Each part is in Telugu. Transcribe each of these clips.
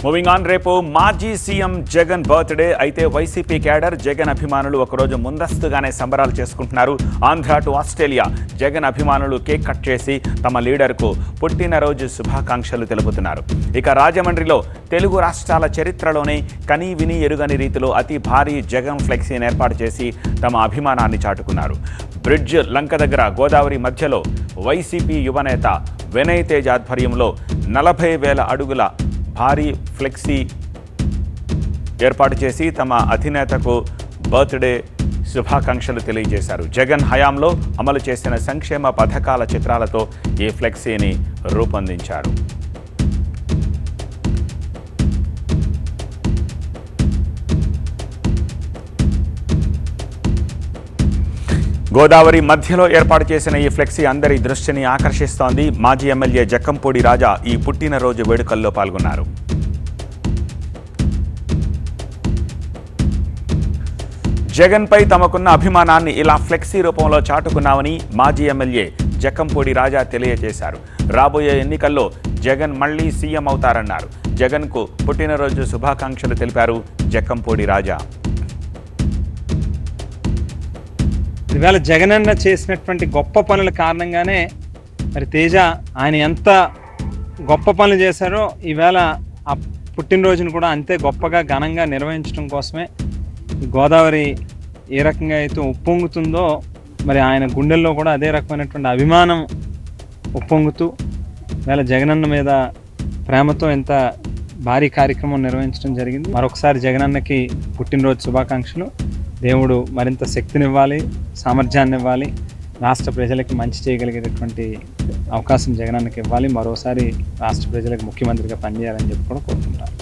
మూవింగ్ ఆన్, రేపు మాజీ సీఎం జగన్ బర్త్డే. అయితే వైసీపీ క్యాడర్ జగన్ అభిమానులు ఒకరోజు ముందస్తుగానే సంబరాలు చేసుకుంటున్నారు. ఆంధ్ర టు ఆస్ట్రేలియా జగన్ అభిమానులు కేక్ కట్ చేసి తమ లీడర్కు పుట్టినరోజు శుభాకాంక్షలు తెలుపుతున్నారు. ఇక రాజమండ్రిలో తెలుగు రాష్ట్రాల చరిత్రలోనే కనీ విని ఎరుగని రీతిలో అతి భారీ జగన్ ఫ్లెక్సీని ఏర్పాటు చేసి తమ అభిమానాన్ని చాటుకున్నారు. బ్రిడ్జ్ లంక దగ్గర గోదావరి మధ్యలో వైసీపీ యువనేత వినయ్ తేజ్ ఆధ్వర్యంలో 40,000 అడుగుల భారీ ఫ్లెక్సీ ఏర్పాటు చేసి తమ అధినేతకు బర్త్డే శుభాకాంక్షలు తెలియజేశారు. జగన్ హయాంలో అమలు చేసిన సంక్షేమ పథకాల చిత్రాలతో ఈ ఫ్లెక్సీని రూపొందించారు. గోదావరి మధ్యలో ఏర్పాటు చేసిన ఈ ఫ్లెక్సీ అందరి దృష్టిని ఆకర్షిస్తోంది. మాజీ ఎమ్మెల్యే జక్కంపూడి రాజా ఈ పుట్టినరోజు వేడుకల్లో పాల్గొన్నారు. జగన్పై తమకున్న అభిమానాన్ని ఇలా ఫ్లెక్సీ రూపంలో చాటుకున్నామని మాజీ ఎమ్మెల్యే జక్కంపూడి రాజా తెలియజేశారు. రాబోయే ఎన్నికల్లో జగన్ మళ్లీ సీఎం అవుతారన్నారు. జగన్కు పుట్టినరోజు శుభాకాంక్షలు తెలిపారు జక్కంపూడి రాజా. ఇవాళ జగనన్న చేసినటువంటి గొప్ప పనుల కారణంగానే మరి తేజ ఆయన ఎంత గొప్ప పనులు చేశారో ఈవేళ ఆ పుట్టినరోజును కూడా అంతే గొప్పగా ఘనంగా నిర్వహించడం కోసమే గోదావరి ఏ రకంగా అయితే ఉప్పొంగుతుందో మరి ఆయన గుండెల్లో కూడా అదే రకమైనటువంటి అభిమానం ఉప్పొంగుతూ ఇవాళ జగనన్న మీద ప్రేమతో ఎంత భారీ కార్యక్రమం నిర్వహించడం జరిగింది. మరొకసారి జగనన్నకి పుట్టినరోజు శుభాకాంక్షలు. దేవుడు మరింత శక్తినివ్వాలి, సామర్థ్యాన్ని ఇవ్వాలి, రాష్ట్ర ప్రజలకి మంచి చేయగలిగేటటువంటి అవకాశం జగనన్నకి ఇవ్వాలి. మరోసారి రాష్ట్ర ప్రజలకు ముఖ్యమంత్రిగా పనిచేయాలని చెప్పి కూడా కోరుకుంటారు.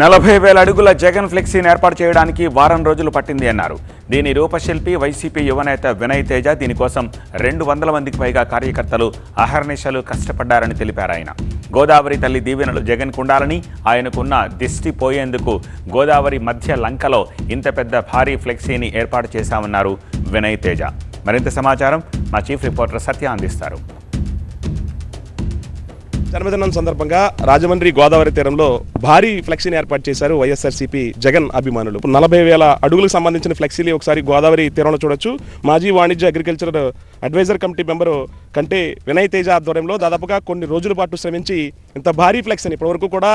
40,000 అడుగుల జగన్ ఫ్లెక్సీని ఏర్పాటు చేయడానికి వారం రోజులు పట్టింది అన్నారు. దీని రూపశిల్పి వైసీపీ యువనేత వినయ్ తేజ. దీనికోసం 200 మందికి పైగా కార్యకర్తలు అహర్నిశలు కష్టపడ్డారని తెలిపారు ఆయన. గోదావరి తల్లి దీవెనలు జగన్కు ఉండాలని, ఆయనకున్న దిష్టి పోయేందుకు గోదావరి మధ్య లంకలో ఇంత పెద్ద భారీ ఫ్లెక్సీని ఏర్పాటు చేశామన్నారు వినయ్ తేజ. మరింత సమాచారం మా చీఫ్ రిపోర్టర్ సత్య అందిస్తారు. జన్మదినం సందర్భంగా రాజమండ్రి గోదావరి తీరంలో భారీ ఫ్లెక్సీని ఏర్పాటు చేశారు వైఎస్ఆర్సీపీ జగన్ అభిమానులు. 40,000 అడుగులకు సంబంధించిన ఫ్లెక్సీని ఒకసారి గోదావరి తీరంలో చూడొచ్చు. మాజీ వాణిజ్య అగ్రికల్చర్ అడ్వైజర్ కమిటీ మెంబరు కంటే వినయ్ తేజ ఆధ్వర్యంలో దాదాపుగా కొన్ని రోజుల పాటు శ్రమించి ఇంత భారీ ఫ్లెక్సీని ఇప్పటివరకు కూడా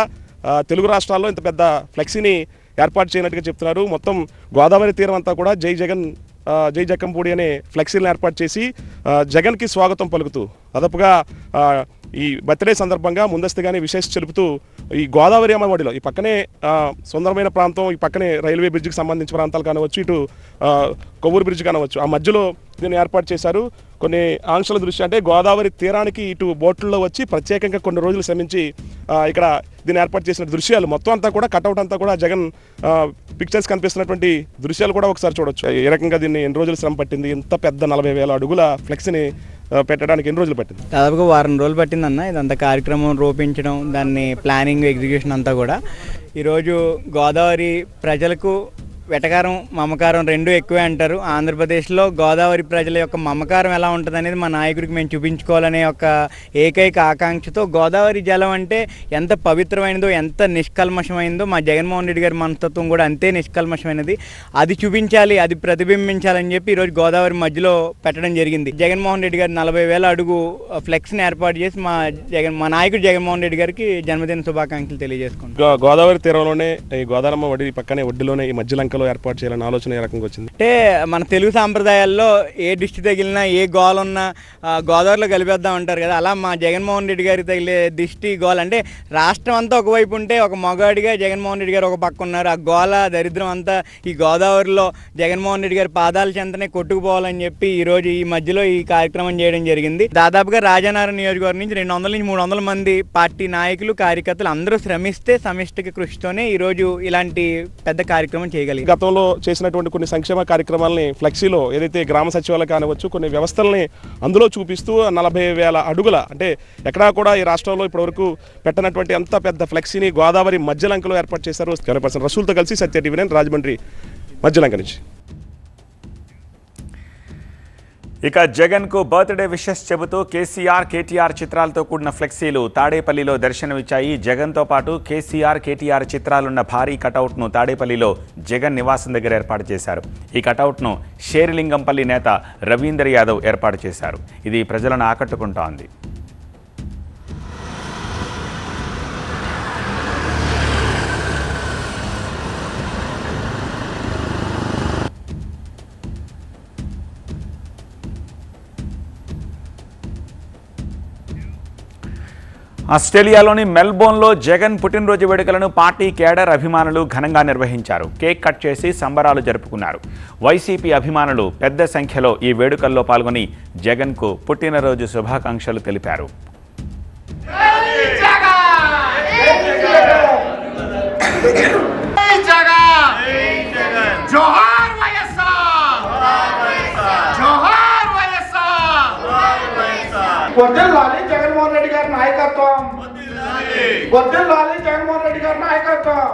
తెలుగు రాష్ట్రాల్లో ఇంత పెద్ద ఫ్లెక్సీని ఏర్పాటు చేయనట్టుగా చెప్తున్నారు. మొత్తం గోదావరి తీరం అంతా కూడా జై జగన్ జై జక్కంపూడి అనే ఫ్లెక్సీలను ఏర్పాటు చేసి జగన్కి స్వాగతం పలుకుతూ దాదాపుగా ఈ బర్త్డే సందర్భంగా ముందస్తుగానే విశేష తెలుపుతూ ఈ గోదావరి అమ్మఒడిలో ఈ పక్కనే సుందరమైన ప్రాంతం, ఈ పక్కనే రైల్వే బ్రిడ్జికి సంబంధించిన ప్రాంతాలు కానవచ్చు, ఇటు కొవ్వూరు బ్రిడ్జ్ కానవచ్చు, ఆ మధ్యలో దీన్ని ఏర్పాటు చేశారు. కొన్ని ఆంక్షల దృష్ట్యా అంటే గోదావరి తీరానికి ఇటు బోట్లలో వచ్చి ప్రత్యేకంగా కొన్ని రోజులు శ్రమించి ఇక్కడ దీన్ని ఏర్పాటు చేసిన దృశ్యాలు మొత్తం అంతా కూడా కట్అవుట్ అంతా కూడా జగన్ పిక్చర్స్ కనిపిస్తున్నటువంటి దృశ్యాలు కూడా ఒకసారి చూడొచ్చు. ఏ రకంగా దీన్ని ఎన్ని రోజులు శ్రమ పట్టింది, ఇంత పెద్ద 40,000 అడుగుల ఫ్లెక్సీని పెట్టడానికి ఎన్ని రోజులు పట్టింది? దాదాపుగా వారం రోజులు పట్టిందన్న ఇదంతా కార్యక్రమం రూపించడం, దాన్ని ప్లానింగ్, ఎగ్జిక్యూషన్ అంతా కూడా. ఈరోజు గోదావరి ప్రజలకు వెటకారం, మమకారం రెండు ఎక్కువే అంటారు. ఆంధ్రప్రదేశ్లో గోదావరి ప్రజల యొక్క మమకారం ఎలా ఉంటుంది అనేది మా నాయకుడికి మేము చూపించుకోవాలనే ఒక ఏకైక ఆకాంక్షతో గోదావరి జలం అంటే ఎంత పవిత్రమైనదో, ఎంత నిష్కల్మషమైందో మా జగన్మోహన్ రెడ్డి గారి మనస్తత్వం కూడా అంతే నిష్కల్మషమైనది. అది చూపించాలి, అది ప్రతిబింబించాలని చెప్పి ఈరోజు గోదావరి మధ్యలో పెట్టడం జరిగింది. జగన్మోహన్ రెడ్డి గారు 40,000 అడుగు ఫ్లెక్స్ని ఏర్పాటు చేసి మా నాయకుడు జగన్మోహన్ రెడ్డి గారికి జన్మదిన శుభాకాంక్షలు తెలియజేసుకుంటాం. గోదావరి తీరంలోనే ఈ గోదావరమ్మ ఒడి పక్కనే ఒడ్డులోనే ఈ మధ్య లంకలో ఏర్పాటు చేయాలని ఆలోచన ఏ రకంగా వచ్చింది? అంటే మన తెలుగు సాంప్రదాయాల్లో ఏ దిష్టి తగిలినా, ఏ గోల ఉన్నా గోదావరిలో కలిపేద్దాం అంటారు కదా. అలా మా జగన్మోహన్ రెడ్డి గారికి తగిలే దిష్టి గోల అంటే రాష్ట్రం అంతా ఒకవైపు ఉంటే ఒక మగాడిగా జగన్మోహన్ రెడ్డి గారు ఒక పక్క ఉన్నారు. ఆ గోల దరిద్రం అంతా ఈ గోదావరిలో జగన్మోహన్ రెడ్డి గారి పాదాల చెంతనే కొట్టుకుపోవాలని చెప్పి ఈరోజు ఈ మధ్యలో ఈ కార్యక్రమం చేయడం జరిగింది. దాదాపుగా రాజానగరం నియోజకవర్గం నుంచి 200 నుంచి 300 మంది పార్టీ నాయకులు, కార్యకర్తలు అందరూ శ్రమిస్తే సమిష్టిక కృషితోనే ఈరోజు ఇలాంటి పెద్ద కార్యక్రమం చేయగలిగారు. గతంలో చేసినటువంటి కొన్ని సంక్షేమ కార్యక్రమాలని ఫ్లెక్సీలో ఏదైతే గ్రామ సచివాలయం కానివచ్చు కొన్ని వ్యవస్థల్ని అందులో చూపిస్తూ 40,000 అడుగుల అంటే ఎక్కడా కూడా ఈ రాష్ట్రంలో ఇప్పటివరకు పెట్టినటువంటి అంత పెద్ద ఫ్లెక్సీని గోదావరి మధ్యలంకలో ఏర్పాటు చేశారు. కెమెరా రసూల్తో కలిసి సత్య టీవీ 9 రాజమండ్రి మధ్యలంక నుంచి. ఇక జగన్కు బర్త్డే విషెస్ చెబుతూ కేటీఆర్ చిత్రాలతో కూడిన ఫ్లెక్సీలు తాడేపల్లిలో దర్శనమిచ్చాయి. జగన్తో పాటు కేటీఆర్ చిత్రాలున్న భారీ కటౌట్ను తాడేపల్లిలో జగన్ నివాసం దగ్గర ఏర్పాటు చేశారు. ఈ కటౌట్ను షేరిలింగంపల్లి నేత రవీందర్ యాదవ్ ఏర్పాటు చేశారు. ఇది ప్రజలను ఆకట్టుకుంటోంది. ఆస్ట్రేలియాలోని మెల్బోర్న్లో జగన్ పుట్టినరోజు వేడుకలను పార్టీ కేడర్ అభిమానులు ఘనంగా నిర్వహించారు. కేక్ కట్ చేసి సంబరాలు జరుపుకున్నారు. వైసీపీ అభిమానులు పెద్ద సంఖ్యలో ఈ వేడుకల్లో పాల్గొని జగన్కు పుట్టినరోజు శుభాకాంక్షలు తెలిపారు. వర్ధిల్లాలి జగన్మోహన్ రెడ్డి గారి నాయకత్వం. వర్ధిల్లాలి జగన్మోహన్ రెడ్డి గారి నాయకత్వం.